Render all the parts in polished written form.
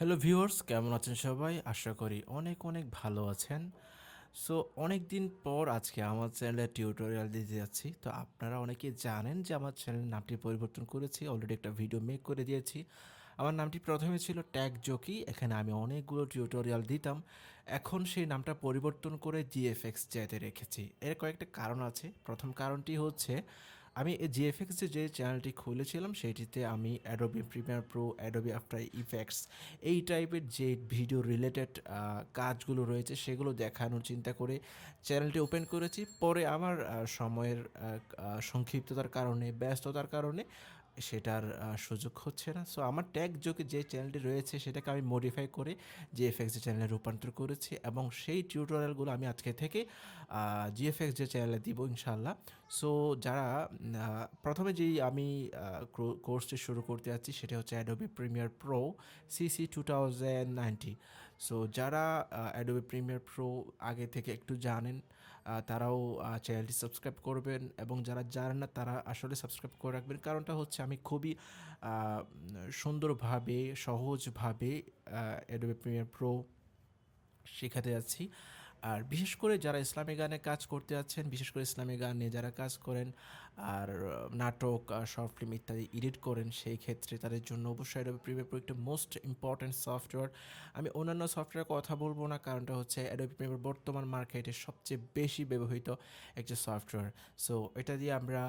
Hello viewers, কেমন আছেন সবাই? আশা করি অনেক অনেক ভালো আছেন। সো অনেক দিন পর আজকে আমার চ্যানেলে টিউটোরিয়াল দিতে যাচ্ছি। তো আপনারা অনেকেই জানেন যে আমার চ্যানেলের নামটি পরিবর্তন করেছি, অলরেডি একটা ভিডিও মেক করে দিয়েছি। আমার নামটি প্রথমে ছিল ট্যাগ জকি, এখানে আমি অনেকগুলো টিউটোরিয়াল দিতাম। এখন সেই নামটা পরিবর্তন করে GFXJ-তে রেখেছি। এর কয়েকটা কারণ আছে। প্রথম কারণটি হচ্ছে আমি এই GFXJ যে চ্যানেলটি খুলেছিলাম সেটিতে আমি Adobe Premiere Pro, Adobe after effects এই টাইপের যে ভিডিও রিলেটেড কাজগুলো রয়েছে সেগুলো দেখানোর চিন্তা করে চ্যানেলটি ওপেন করেছি। পরে আমার সময়ের সংক্ষিপ্ততার কারণে, ব্যস্ততার কারণে সেটার সুযোগ হচ্ছে না। সো আমার ট্যাগ যোগে যে চ্যানেলটি রয়েছে সেটাকে আমি মডিফাই করে GFXJ চ্যানেলে রূপান্তর করেছি এবং সেই টিউটোরিয়ালগুলো আমি আজকে থেকে GFXJ চ্যানেলে দিব ইনশাল্লাহ। সো যারা প্রথমে যেই আমি কোর্সটি শুরু করতে যাচ্ছি সেটা হচ্ছে Adobe Premiere Pro CC 2090। So যারা অ্যাডোবি প্রিমিয়ার প্রো আগে থেকে একটু জানেন তারাও চ্যানেলটি সাবস্ক্রাইব করবেন, এবং যারা জানেন না তারা আসলে সাবস্ক্রাইব করে রাখবেন। কারণটা হচ্ছে আমি খুবই সুন্দরভাবে, সহজভাবে অ্যাডোবি প্রিমিয়ার প্রো শেখাতে যাচ্ছি। আর বিশেষ করে যারা ইসলামী গানে কাজ করতে যাচ্ছেন, বিশেষ করে ইসলামী গানে যারা কাজ করেন আর নাটক, শর্ট ফিল্ম ইত্যাদি এডিট করেন, সেই ক্ষেত্রে তাদের জন্য অবশ্যই অ্যাডোবি প্রিমিয়ার প্রো একটা মোস্ট ইম্পর্ট্যান্ট সফটওয়্যার। আমি অন্যান্য সফটওয়্যারের কথা বলবো না, কারণটা হচ্ছে অ্যাডোবি প্রিমিয়ার বর্তমান মার্কেটে সবচেয়ে বেশি ব্যবহৃত একটা সফটওয়্যার। সো এটা দিয়ে আমরা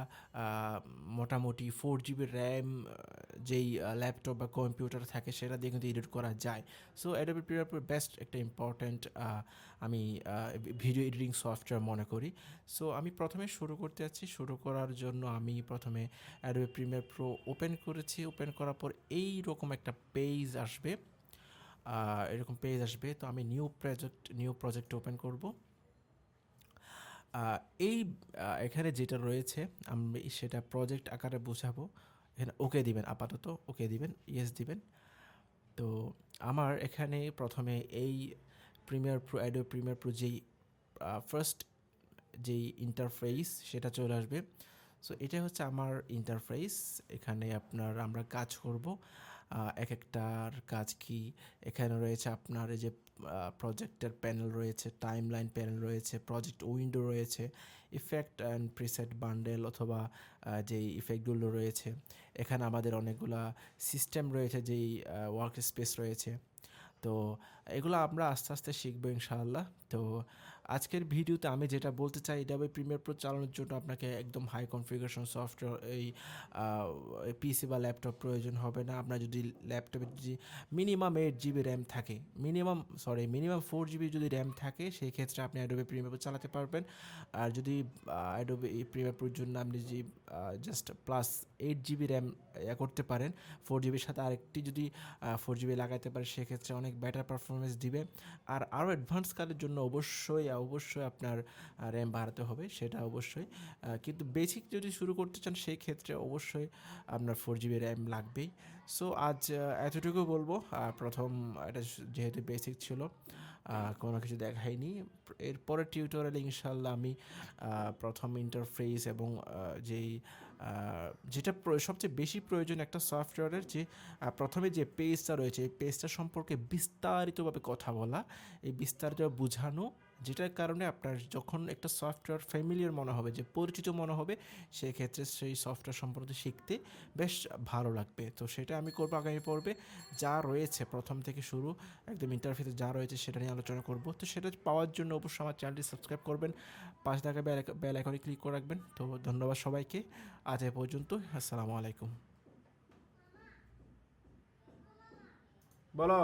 মোটামুটি 4 GB র্যাম যেই ল্যাপটপ বা কম্পিউটার থাকে সেটা দিয়ে কিন্তু এডিট করা যায়। So Adobe Premiere Pro best একটা ইম্পর্ট্যান্ট আমি ভিডিও এডিটিং সফটওয়্যার মনে করি। সো আমি প্রথমে শুরু করতে যাচ্ছি। শুরু করার জন্য আমি প্রথমে অ্যাডোবি প্রিমিয়ার প্রো ওপেন করেছি। ওপেন করার পর এই রকম একটা পেজ আসবে, এরকম পেজ আসবে। তো আমি নিউ প্রজেক্ট ওপেন করব। এই এখানে যেটা রয়েছে আমি সেটা প্রজেক্ট আকারে বোঝাবো। এখানে ওকে দিবেন, আপাতত ওকে দিবেন, ইয়েস দিবেন। তো আমার এখানে প্রথমে এই Premiere Pro, Adobe Premiere Pro যেই ফার্স্ট যেই ইন্টারফেস সেটা চলে আসবে। সো এটা হচ্ছে আমার ইন্টারফেস। এখানে আমরা কাজ করব। এক একটার কাজ কি, এখানে রয়েছে আপনার এই যে প্রজেক্টের প্যানেল রয়েছে, টাইমলাইন প্যানেল রয়েছে, প্রজেক্ট উইন্ডো রয়েছে, ইফেক্ট অ্যান্ড প্রিসেট বান্ডেল অথবা যেই ইফেক্টগুলো রয়েছে। এখানে আমাদের অনেকগুলা সিস্টেম রয়েছে, যেই ওয়ার্ক স্পেস রয়েছে। তো এগুলো আমরা আস্তে আস্তে শিখবো ইনশাআল্লাহ। তো আজকের ভিডিওতে আমি যেটা বলতে চাই, অ্যাডোবি প্রিমিয়ার প্রো চালানোর জন্য আপনাকে একদম হাই কনফিগারেশন সফটওয়্যার এই পিসি বা ল্যাপটপ প্রয়োজন হবে না। আপনার যদি ল্যাপটপে যদি মিনিমাম 8 GB র্যাম থাকে, মিনিমাম 4 GB যদি র্যাম থাকে, সেই ক্ষেত্রে আপনি অ্যাডোবি প্রিমিয়ার প্রো চালাতে পারবেন। আর যদি অ্যাডোবি প্রিমিয়ার প্রোর জন্য আপনি যদি জাস্ট প্লাস 8 GB র্যাম করতে পারেন, 4 GBর সাথে আরেকটি যদি 4 GB লাগাতে পারে, সেক্ষেত্রে অনেক বেটার পারফরমেন্স দিবে। আর আরও অ্যাডভান্স কাজের জন্য অবশ্যই আপনার র্যাম বাড়াতে হবে, সেটা অবশ্যই। কিন্তু বেসিক যদি শুরু করতে চান সেই ক্ষেত্রে অবশ্যই আপনার 4 GB র্যাম লাগবেই। সো আজ এতটুকু বলবো। প্রথম এটা যেহেতু বেসিক ছিল, কোনো কিছু দেখাইনি। এরপরের টিউটোরিয়ালে ইনশাল্লাহ আমি প্রথম ইন্টারফেস এবং যেই যেটা সবচেয়ে বেশি প্রয়োজন একটা সফটওয়্যারের, যে প্রথমে যে পেজটা রয়েছে এই পেজটা সম্পর্কে বিস্তারিতভাবে কথা বলা, এই বিস্তারিত বোঝানো, যেটার কারণে আপনার যখন একটা সফটওয়্যার ফ্যামিলিয়ার মনে হবে, যে পরিচিত মনে হবে, সেক্ষেত্রে সেই সফটওয়্যার সম্পর্কে শিখতে বেশ ভালো লাগবে। তো সেটা আমি করবো আগামী পর্বে। যা রয়েছে প্রথম থেকে শুরু একদম ইন্টারফেসে যা রয়েছে সেটা নিয়ে আলোচনা করব। তো সেটা পাওয়ার জন্য অবশ্যই আমার চ্যানেলটি সাবস্ক্রাইব করবেন, পাশে থাকা বেল আইকনে ক্লিক করে রাখবেন। তো ধন্যবাদ সবাইকে, আজ এ পর্যন্ত। আসসালামু আলাইকুম। বলো।